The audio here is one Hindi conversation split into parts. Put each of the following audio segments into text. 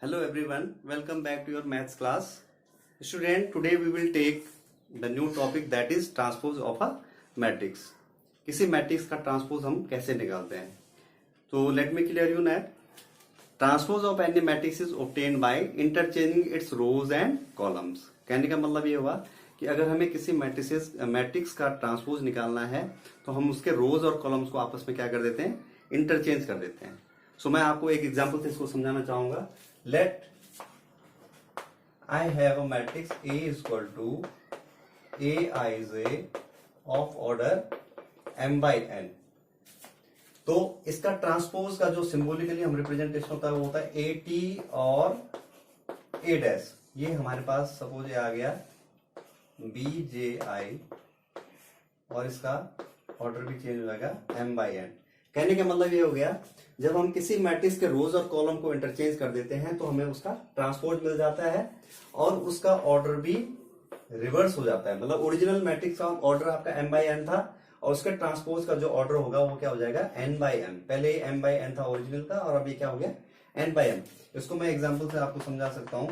Hello everyone, welcome back to your maths class. Student, today we will take the new topic that is transpose of a matrix. किसी मैट्रिक्स का ट्रांसपोज हम कैसे निकालते हैं? तो let me clear you that transpose of any matrix is obtained by interchanging its rows and columns. कहने का मतलब ये हुआ कि अगर हमें किसी मैट्रिक्स का ट्रांसपोज निकालना है तो हम उसके रोज और कॉलम्स को आपस में क्या कर देते हैं, इंटरचेंज कर देते हैं। सो मैं आपको एक एग्जांपल से इसको समझाना चाहूंगा। Let I have a matrix A is equal to Aij of order m by n। तो इसका ट्रांसपोज का जो सिंबॉलिकली हम रिप्रेजेंटेशन होता है वो होता है AT और A डैश। ये हमारे पास सपोज ये आ गया BJI और इसका ऑर्डर भी चेंज हो जाएगा m by n। कहने का मतलब ये हो गया, जब हम किसी मैट्रिक्स के रोज और कॉलम को इंटरचेंज कर देते हैं तो हमें उसका ट्रांसपोज मिल जाता है और उसका ऑर्डर भी रिवर्स हो जाता है। मतलब ओरिजिनल मैट्रिक्स का ऑर्डर आपका m by n था और उसके ट्रांसपोज का जो ऑर्डर होगा वो क्या हो जाएगा n by m। पहले m by n था ओरिजिनल का और अभी क्या हो गया n by m। इसको मैं एग्जांपल से आपको समझा सकता हूं।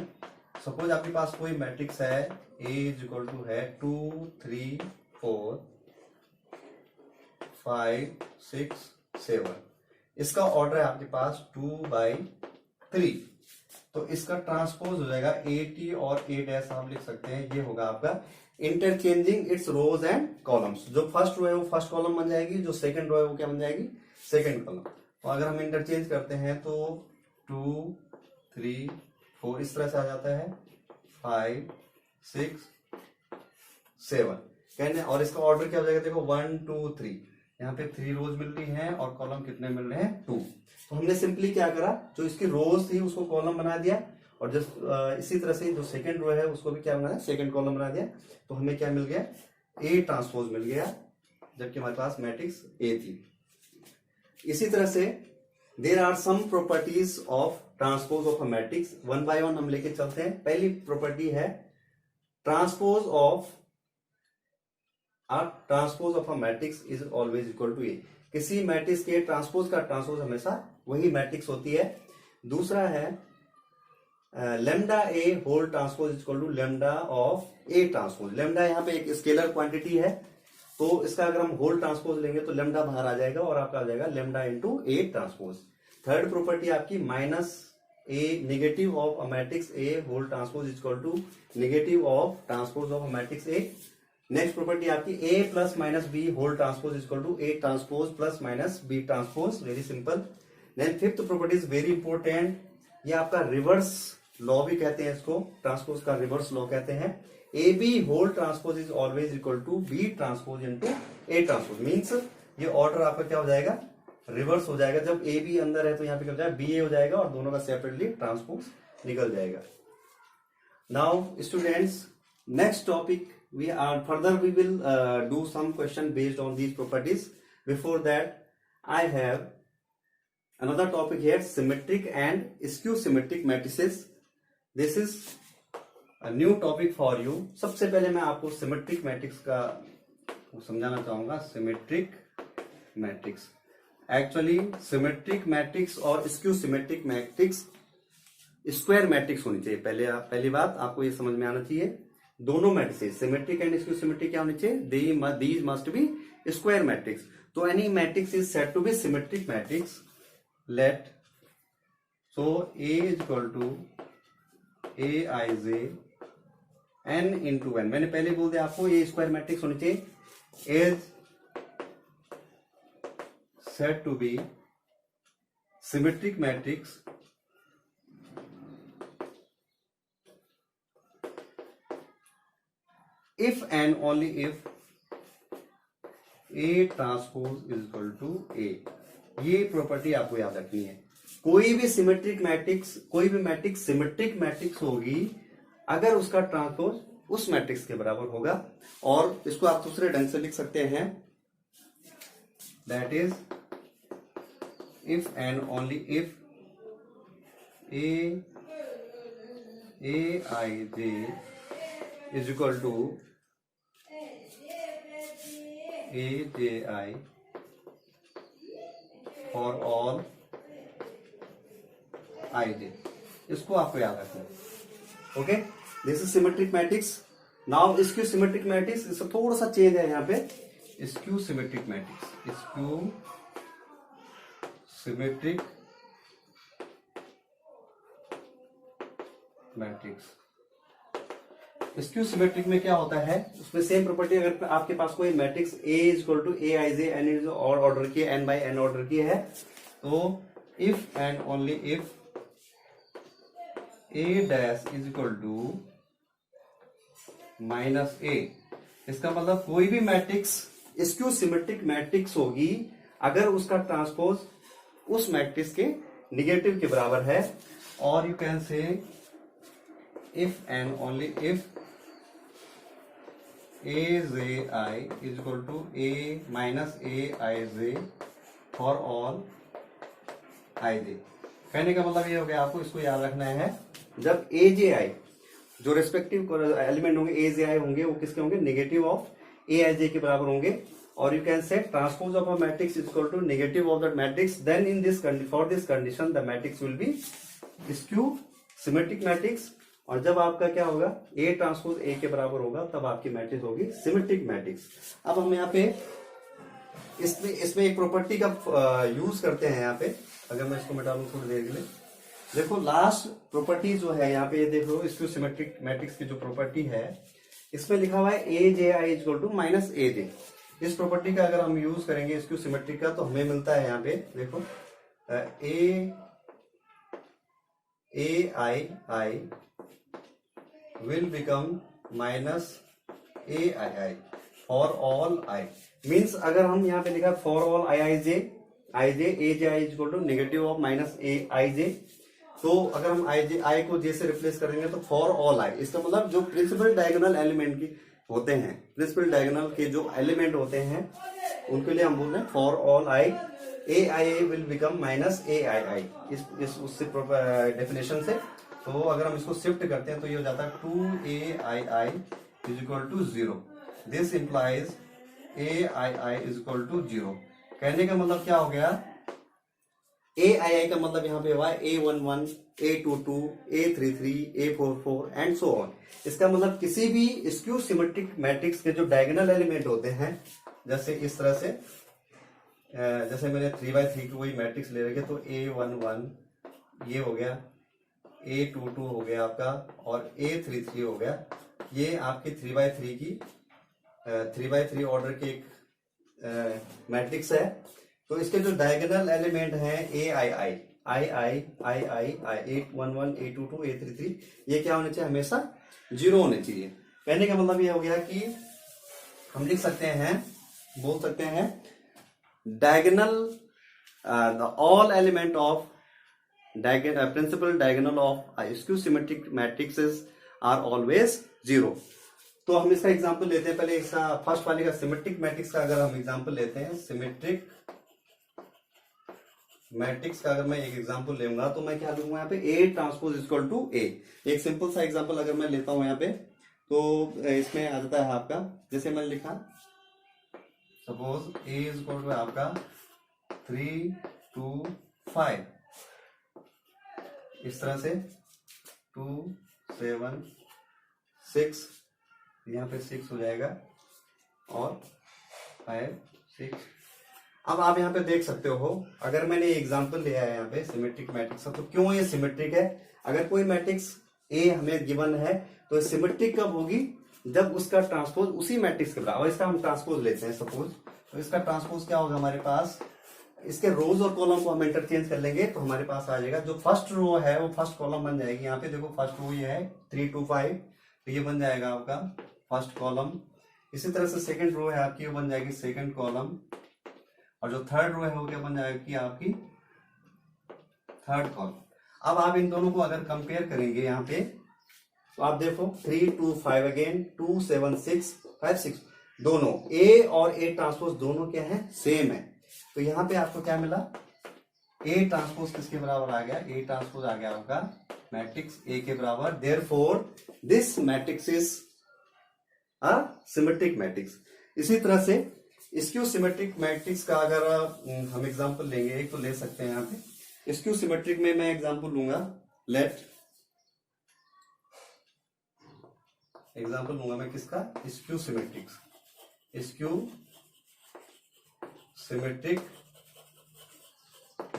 सपोज आपके पास कोई मैट्रिक्स है A इज इक्वल टू है 2 3 4 5 6 7। इसका ऑर्डर है आपके पास 2 by 3। तो इसका ट्रांसपोज हो जाएगा AT और A डैश आप लिख सकते हैं। ये होगा आपका interchanging its rows and columns. जो फर्स्ट रो है वो फर्स्ट कॉलम बन जाएगी, जो सेकंड रो है वो क्या बन जाएगी, सेकंड कॉलम। तो अगर हम इंटरचेंज करते हैं तो 2 3 4 इस तरह से आ जाता है 5 6 7 कहने। और इसका ऑर्डर क्या हो जाएगा, देखो 1 2 3, यहाँ पे 3 रोज मिल रही हैं और कॉलम कितने मिल रहे हैं 2। तो हमने सिंपली क्या करा, जो इसकी रोज थी उसको कॉलम बना दिया और जो इसी तरह से जो सेकंड रो है उसको भी क्या बनाया, सेकंड कॉलम बना दिया। तो हमें क्या मिल गया, A ट्रांसपोज मिल गया, जबकि हमारे पास मैट्रिक्स A थी। इसी तरह से there are some properties of transpose of a matrix. One by one हम लेके चलते हैं। पहली प्रॉपर्टी है transpose of a matrix is always equal to A. किसी मैट्रिक्स के ट्रांसपोज का ट्रांसपोज हमेशा वही मैट्रिक्स होती है। दूसरा है lambda a whole transpose is equal to lambda of a transpose. Lambda यहाँ पे एक स्केलर क्वांटिटी है, तो इसका अगर हम होल ट्रांसपोज लेंगे तो लेमडा बाहर आ जाएगा और आपका आ जाएगा lambda into A transpose. Third property आपकी minus A negative of a matrix A whole transpose is equal to negative of transpose of a matrix A. Next property आपकी A plus minus B whole transpose is equal to A transpose plus minus B transpose. Very simple. Then fifth property is very important, ये आपका रिवर्स लॉ भी कहते हैं इसको, ट्रांसपोज का रिवर्स लॉ कहते हैं। A b whole transpose is always equal to b transpose into a transpose. Means ये ऑर्डर आपका क्या हो जाएगा, रिवर्स हो जाएगा। जब ए बी अंदर है तो यहाँ पे क्या हो जाएगा, बी ए हो जाएगा और दोनों का सेपरेटली ट्रांसपोज निकल जाएगा। Now students, next topic we will do some question based on these properties. Before that I have another topic here, symmetric and skew symmetric matrices. This is a new topic for you. सबसे पहले मैं आपको सिमेट्रिक मैट्रिक्स का समझाना चाहूंगा। Symmetric matrix, actually symmetric matrix और skew symmetric matrix square matrix होनी चाहिए। पहली बात आपको ये समझ में आना चाहिए। दोनों matrix symmetric and skew symmetric क्या होनी चाहिए, these must be square matrix. तो any matrix is said to be symmetric matrix. Let so A is equal to Aij n into n। मैंने पहले बोल दिया आपको ये स्क्वायर मैट्रिक्स होनी चाहिए। Is said to be symmetric matrix if and only if A transpose is equal to A। ये प्रॉपर्टी आपको याद रखनी है। कोई भी सिमेट्रिक मैट्रिक्स, कोई भी मैट्रिक्स सिमेट्रिक मैट्रिक्स होगी अगर उसका ट्रांसपोज उस मैट्रिक्स के बराबर होगा। और इसको आप दूसरे ढंग से लिख सकते हैं, that is if and only if Aij is equal to AJI for all ij। इसको आपको याद रखना है। Okay, this is symmetric matrix. Now skew symmetric matrix, इसका थोड़ा सा चेंज है यहाँ पे। Skew symmetric matrix, skew symmetric matrix. Skew symmetric में क्या होता है, उसमें सेम प्रॉपर्टी, अगर आपके पास कोई matrix A is equal to A I J, N is और ऑर्डर की, एन बाई एन ऑर्डर की है, तो if and only if A dash is equal to minus A, इसका मतलब कोई भी मैट्रिक्स स्क्यू सिमेट्रिक मैट्रिक्स होगी अगर उसका ट्रांसपोज उस मैट्रिक्स के निगेटिव के बराबर है, और you can say if and only if A J I is equal to A minus A I J for all I J. कहने का मतलब ये हो गया, आपको इसको याद रखना है, जब ए जे आई जो रेस्पेक्टिव एलिमेंट होंगे ए जे आई होंगे, वो किसके होंगे, नेगेटिव ऑफ ए आई जे के बराबर होंगे, और you can say transpose of a matrix is equal to negative of that matrix, then in this for this condition the matrix will be skew symmetric matrix. और जब आपका क्या होगा, ए ट्रांसपोज ए के बराबर होगा, तब आपकी मैट्रिक्स होगी सिमेट्रिक मैट्रिक्स। अब हम यहाँ पे इसमें एक प्रॉपर्टी का यूज करते हैं यहाँ पे। अगर मैं इसको मिटा लूं थोड़ी देर के लिए, देखो लास्ट प्रॉपर्टी जो है यहाँ पे, ये देखो स्क्यू सिमेट्रिक मैट्रिक्स की जो प्रॉपर्टी है, इसमें लिखा हुआ है ए J I equal to minus ए जे। इस प्रॉपर्टी का अगर हम यूज करेंगे स्क्यू सिमेट्रिक का, तो हमें मिलता है यहाँ पे देखो A I I will become minus a i i for all i, means अगर हम यहाँ पे लिखा for all I I J A J I equal to negative of minus A I J, तो अगर हम आई को जे से रिप्लेस करेंगे तो फॉर ऑल आई, इसका मतलब जो प्रिंसिपल डायगोनल एलिमेंट की होते हैं, प्रिंसिपल डायगोनल के जो एलिमेंट होते हैं उनके लिए हम बोल रहे हैं for all I A I I will become minus A I I, इस उससे डेफिनेशन से। तो अगर हम इसको शिफ्ट करते हैं तो ये हो जाता है 2ai is equal to 0। This implies ai is equal to 0। कहने का मतलब क्या हो गया, ai का मतलब यहाँ पे हुआ a11, a22, a33, a44 and so on. इसका मतलब किसी भी स्क्यू सिमेट्रिक मैट्रिक्स के जो डायगोनल एलिमेंट होते हैं, जैसे इस तरह से, जैसे मैंने 3x3 की वही मैट्रिक्स ले रखे, तो a11 ये हो गया, A22 हो गया आपका, और A33 हो गया, ये आपकी 3x3 की 3x3 ऑर्डर की एक मैट्रिक्स है। तो इसके जो डायगोनल एलिमेंट हैं A11, A22, A33, ये क्या होने चाहिए, हमेशा 0 होने चाहिए। कहने का मतलब ये हो गया कि हम लिख सकते हैं, बोल सकते हैं diagonal all element of principal diagonal of skew symmetric matrices are always 0। तो हम इसका एग्जांपल लेते हैं, पहले इसका फर्स्ट वाले का सिमेट्रिक मैट्रिक्स का अगर हम एग्जांपल लेते हैं, सिमेट्रिक मैट्रिक्स का अगर मैं एक एग्जांपल लूंगा तो मैं क्या लूंगा यहाँ पे, ए ट्रांसपोज इक्वल टू ए। एक सिंपल सा एग्जांपल अगर मैं लेता हूं यहाँ पे, तो इसमें आ जाता है आपका, जैसे मैंने लिखा suppose a is equal to आपका 3, 2, 5, इस तरह से 2, 7, 6, यहाँ पे 6 हो जाएगा, और 5, 6। अब आप यहाँ पे देख सकते हो, अगर मैंने एग्जांपल लिया है यहाँ पे सिमेट्रिक मैट्रिक्स का, तो क्यों ये सिमेट्रिक है। अगर कोई मैट्रिक्स ए हमें गिवन है तो सिमेट्रिक कब होगी, जब उसका ट्रांसपोज उसी मैट्रिक्स के बराबर, इसका हम ट्रांसपोज लेते हैं सपोज, तो इसका ट्रांसपोज क्या होगा हमारे पास, इसके रोज और कॉलम को हम इंटरचेंज कर लेंगे, तो हमारे पास आ जाएगा जो फर्स्ट रो है वो फर्स्ट कॉलम बन जाएगी। यहाँ पे देखो फर्स्ट रो ये है 3, 2, 5, तो ये बन जाएगा आपका फर्स्ट कॉलम। इसी तरह से सेकंड रो है आपकी, वो बन जाएगी सेकंड कॉलम, और जो थर्ड रो है वो क्या बन जाएगी आपकी थर्ड कॉलम। अब आप इन दोनों को अगर कंपेयर करेंगे यहाँ पे, तो आप देखो 3, 2, 5 अगेन, 2, 7, 6, 5, 6, दोनों ए और ए ट्रांसपोज दोनों क्या है, सेम है। तो यहाँ पे आपको क्या मिला, ए ट्रांसपोज किसके बराबर आ गया, ए ट्रांसपोज आ गया आपका मैट्रिक्स ए के बराबर। Therefore this matrix is a symmetric matrix. इसी तरह से स्क्यू सिमेट्रिक मैट्रिक्स का अगर हम एग्जांपल लेंगे, एक तो ले सकते हैं यहाँ पे स्क्यू सिमेट्रिक में, मैं एग्जांपल लूंगा, लेट एग्जाम्पल लूंगा मैं किसका, स्क्यू सिमेट्रिक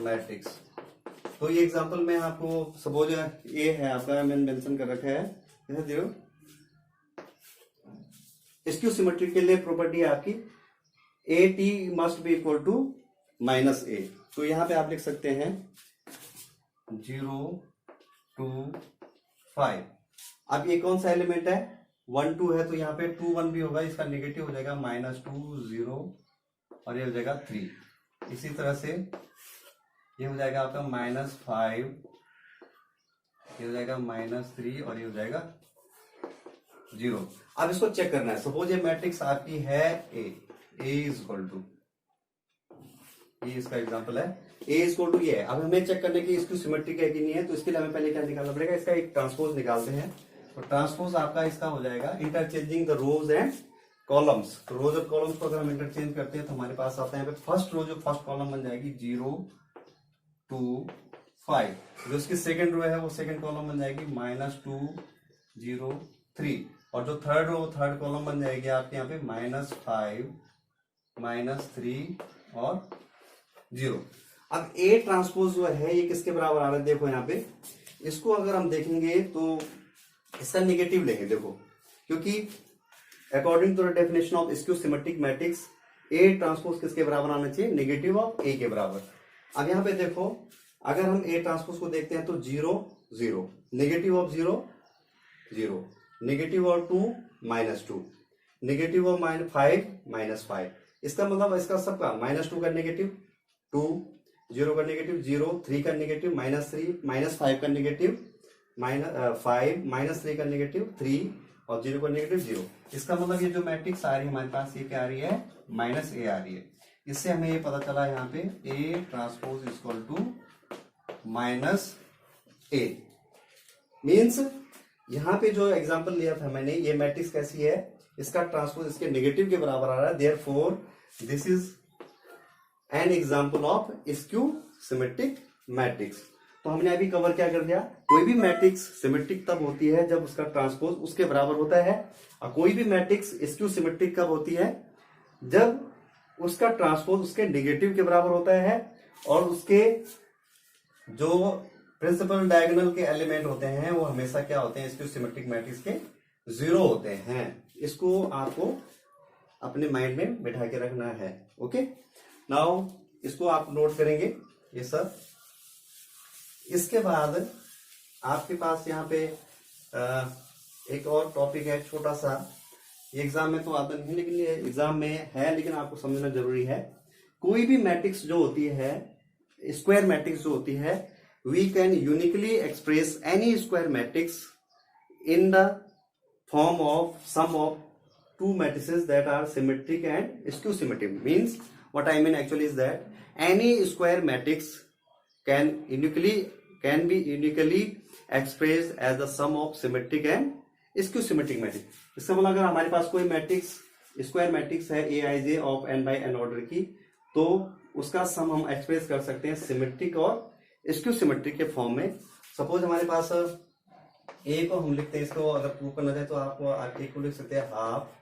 मैट्रिक्स। तो ये एग्जाम्पल मैं आपको सपोज ए है आपका, मैंने मेंशन कर रखा है, स्क्यू सिमेट्रिक के लिए प्रॉपर्टी है आपकी A T must be equal to minus A. तो यहां पे आप लिख सकते हैं 0 2 5। अब ये कौन सा एलिमेंट है, 1 2 है, तो यहाँ पे 2 1 भी होगा, इसका नेगेटिव हो जाएगा -2 0 और ये हो जाएगा 3। इसी तरह से ये हो जाएगा आपका -5, ये हो जाएगा -3 और ये हो जाएगा 0। अब इसको चेक करना है, सपोज ये मैट्रिक्स आपकी है ए इज इक्वल टू, ये इसका एग्जांपल है, ए इज इक्वल टू ये है। अब हमें चेक करने की इसकी सिमेट्रिक है कि नहीं है, तो इसके लिए हमें पहले क्या निकालना पड़ेगा, इसका एक ट्रांसपोज निकालते हैं। तो ट्रांसपोज आपका इसका हो जाएगा interchanging the rows and columns. तो रोज और कॉलम्स को अगर हम इंटरचेंज करते हैं तो हमारे पास आता है यहाँ पे फर्स्ट रो, जो फर्स्ट कॉलम बन जाएगी 0 2 5, जो इसकी सेकंड रो है वो सेकंड कॉलम बन जाएगी -2 0 3, और जो थर्ड रो थर्ड कॉलम बन जाएगी आपके यहाँ पे -5 -3 और 0। अब ए ट्रांसपोज जो है ये किसके बराबर आ रहा है, देखो यहाँ पे इसको अगर हम देखेंगे तो इसका निगेटिव लेंगे, देखो, क्योंकि according to the definition of skew symmetric matrix a transpose किसके बराबर आना चाहिए, नेगेटिव ऑफ ए के बराबर। अब यहाँ पे देखो अगर हम ए ट्रांसपोज को देखते हैं तो 0 0, negative of 0 0, negative of 2 -2, negative of -5 -5। इसका मतलब इसका सबका -2 का नेगेटिव 2, 0 का नेगेटिव 0, 3 का नेगेटिव -3, -5 का नेगेटिव -5, -3 का नेगेटिव 3 और 0 का नेगेटिव 0। इसका मतलब ये जो मैट्रिक्स आ रही है हमारे पास, ये क्या आ रही है, -a आ रही है। इससे हमें ये पता चला यहाँ पे A transpose equal to -a। Means यहाँ पे जो एग्जांपल लिया था मैंने, ये मैट्रिक्स कैसी है, इसका ट्रांसपोज इसके नेगेटिव के बराबर आ रहा है, therefore this is an example of skew symmetric matrix. तो हमने अभी कवर क्या कर दिया, कोई भी मैट्रिक्स सिमेट्रिक तब होती है जब उसका ट्रांसपोज उसके बराबर होता है, और कोई भी मैट्रिक्स स्क्यू सिमेट्रिक कब होती है, जब उसका ट्रांसपोज उसके नेगेटिव के बराबर होता है और उसके जो प्रिंसिपल डायगोनल के एलिमेंट होते हैं वो हमेशा क्या होते हैं, स्क्यू सिमेट्रिक मैट्रिक्स के 0 होते हैं। इसको आपको अपने माइंड में बैठा के रखना है। ओके, नाउ इसको आप नोट करेंगे ये सब। इसके बाद आपके पास यहाँ पे एक और टॉपिक है छोटा सा, ये एग्जाम में तो आता नहीं, लेकिन ये एग्जाम में है, लेकिन आपको समझना जरूरी है। कोई भी मैट्रिक्स जो होती है, स्क्वायर मैट्रिक्स जो होती है, we can uniquely express any square matrix in the form of sum of two matrices that are symmetric and skew symmetric. Means what I mean actually is that any square matrix can be uniquely expressed as the sum of symmetric and skew symmetric matrix. इसका मतलब अगर हमारे पास कोई मैट्रिक्स स्क्वायर मैट्रिक्स है aij of n by n order की, तो उसका सम हम एक्सप्रेस कर सकते हैं सिमेट्रिक और स्क्यू सिमेट्रिक के फॉर्म में। सपोज हमारे पास ए को हम लिखते हैं, इसको अगर प्रूव करना चाहे तो आप ए को लिख सकते हैं हाफ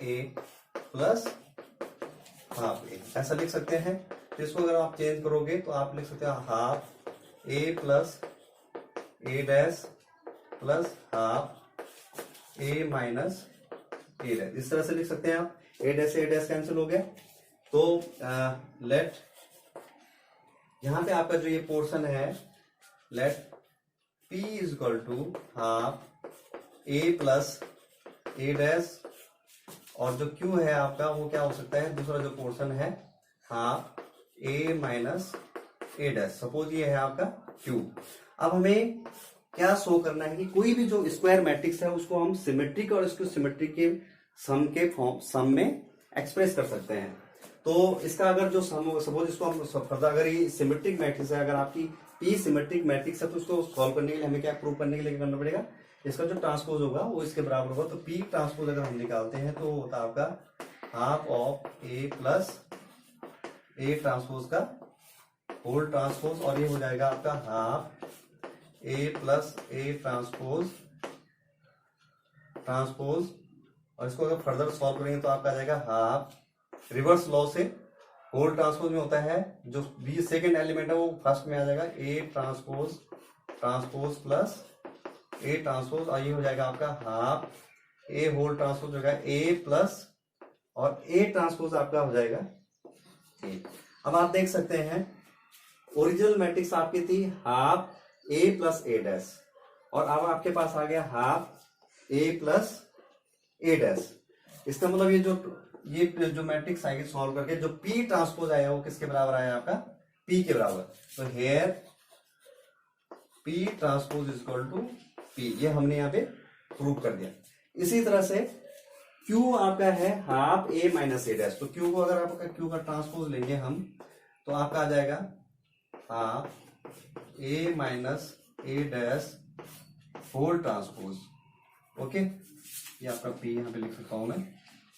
ए प्लस हाफ ए, ऐसा लिख सकते हैं। तो इसको अगर आप चेंज करोगे तो आप लिख सकते हैं half a plus a dash plus half A minus A dash, इस तरह से लिख सकते हैं आप। ए डैश कैंसिल हो गया, तो लेट यहां पे आपका जो ये पोर्शन है, let P is equal to half a plus a dash, और जो Q है आपका वो क्या हो सकता है, दूसरा जो पोर्शन है हाफ ए माइनस ए डैश। सपोज ये है आपका Q। अब हमें क्या शो करना है कि कोई भी जो स्क्वायर मैट्रिक्स है उसको हम सिमेट्रिक और स्क्यू सिमेट्रिक के सम में एक्सप्रेस कर सकते हैं। तो इसका अगर जो सपोज इसको हम अगर ये सिमेट्रिक मैट्रिक्स है, अगर आपकी P सिमेट्रिक मैट्रिक्स है, तो उसको सॉल्व करने के लिए हमें क्या प्रूव करने के लिए करना पड़ेगा, इसका जो ट्रांसपोज होगा वो इसके बराबर होगा। तो P ट्रांसपोज अगर हम निकालते हैं तो होता है आपका half of A plus A transpose का होल ट्रांसपोज, और ये हो जाएगा आपका half a plus A transpose transpose, और इसको अगर फर्दर सॉल्व करेंगे तो आपका आ जाएगा हाफ। रिवर्स लॉ से होल ट्रांसपोज में होता है जो बी सेकेंड एलिमेंट है वो फर्स्ट में आ जाएगा, ए transpose transpose plus A transpose, और ये हो जाएगा आपका हाफ ए होल ट्रांसपोज हो जाएगा ए प्लस, और ए ट्रांसपोज आपका हो जाएगा ए। अब आप देख सकते हैं ओरिजिनल मैट्रिक्स आपकी थी half a plus a dash, और अब आपके पास आ गया half a plus a dash. इसका मतलब ये जो मैट्रिक्स आएगी सॉल्व करके जो पी ट्रांसपोज आया वो किसके बराबर आया आपका, पी के बराबर। तो here P transpose is equal to P, ये हमने यहाँ पे प्रूव कर दिया। इसी तरह से क्यू आपका है हाफ ए माइनस ए डैश, तो क्यू को अगर आपका क्यू का ट्रांसपोज लेंगे हम तो आपका आ जाएगा हाफ ए माइनस ए डैश होल ट्रांसपोज। ओके, ये आपका पी यहाँ पे लिख सकता हूं मैं।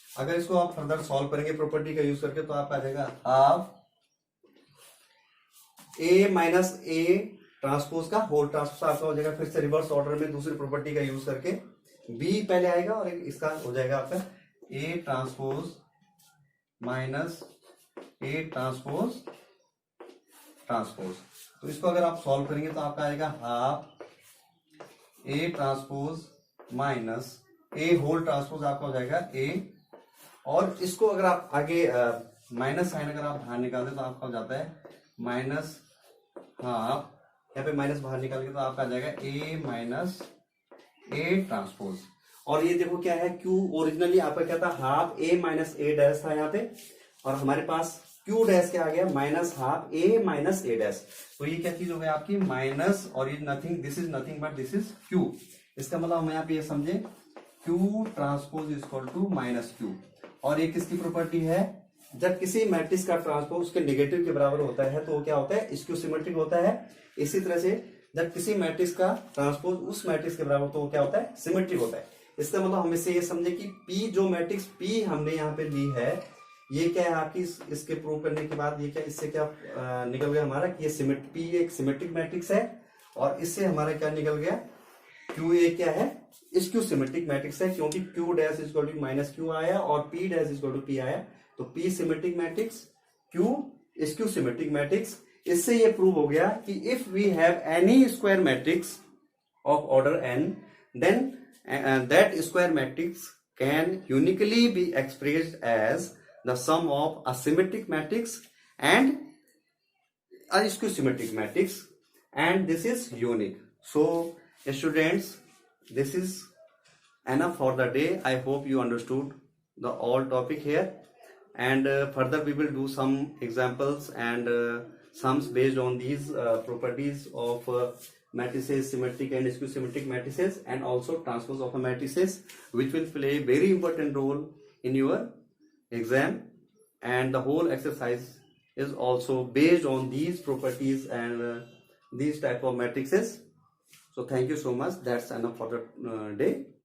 अगर इसको आप फर्दर सॉल्व करेंगे प्रॉपर्टी का यूज करके तो आपका आ जाएगा half A minus A transpose का होल ट्रांसपोज आपका हो जाएगा, फिर से रिवर्स ऑर्डर में दूसरी प्रॉपर्टी का यूज करके बी पहले आएगा और इसका हो जाएगा आपका A transpose minus A transpose transpose. तो इसको अगर आप सॉल्व करेंगे तो आपका आएगा half A transpose minus A whole transpose आपका हो जाएगा ए, और इसको अगर आप आगे माइनस साइन अगर आप बाहर निकाल दें तो आपका हो जाता है माइनस हाफ, यहाँ पे माइनस बाहर निकाल के तो आपका आ जाएगा ए माइनस ए ट्रांसपोज। और ये देखो क्या है, क्यू ओरिजिनली आपका क्या था हाफ ए माइनस ए डैश था यहाँ पे, और हमारे पास क्यू डैश क्या आ गया माइनस हाफ ए माइनस ए डैश। तो ये क्या चीज हो गई आपकी माइनस, और ये nothing, this is nothing but this is Q. इसका मतलब हम यहाँ पे ये समझे Q transpose is equal to minus Q. और ये किसकी प्रॉपर्टी है, जब किसी मैट्रिक्स का ट्रांसपोज उसके नेगेटिव के बराबर होता है तो वो क्या होता है, स्क्यू सिमेट्रिक होता है। इसी तरह से जब किसी मैट्रिक्स का ट्रांसपोज उस मैट्रिक्स के बराबर तो वो क्या होता है, सिमेट्रिक होता है। इसका मतलब हम इससे ये समझे कि पी जो मैट्रिक्स पी हमने यहाँ पे ली है ये क्या है आपकी, इसके प्रूव करने के बाद ये क्या, इससे क्या निकल गया हमारा कि ये पी एक सिमेट्रिक मैट्रिक्स है, और इससे हमारा क्या निकल गया क्यू ए क्या है, स्क्यू सिमेट्रिक मैट्रिक्स है, क्योंकि Q dash is equal to minus Q आया और P dash is equal to P आया। तो P symmetric matrix, Q skew symmetric matrix. इससे ये प्रूव हो गया कि if we have any square matrix of order N, then that square matrix can uniquely be expressed as the sum of a symmetric matrix and a skew symmetric matrix, and this is unique. So students, this is enough for the day. I hope you understood the all topic here, and further we will do some examples and sums based on these properties of matrices, symmetric and skew symmetric matrices, and also transpose of a matrices, which will play a very important role in your exam, and the whole exercise is also based on these properties and these type of matrices. So thank you so much. That's enough for the day.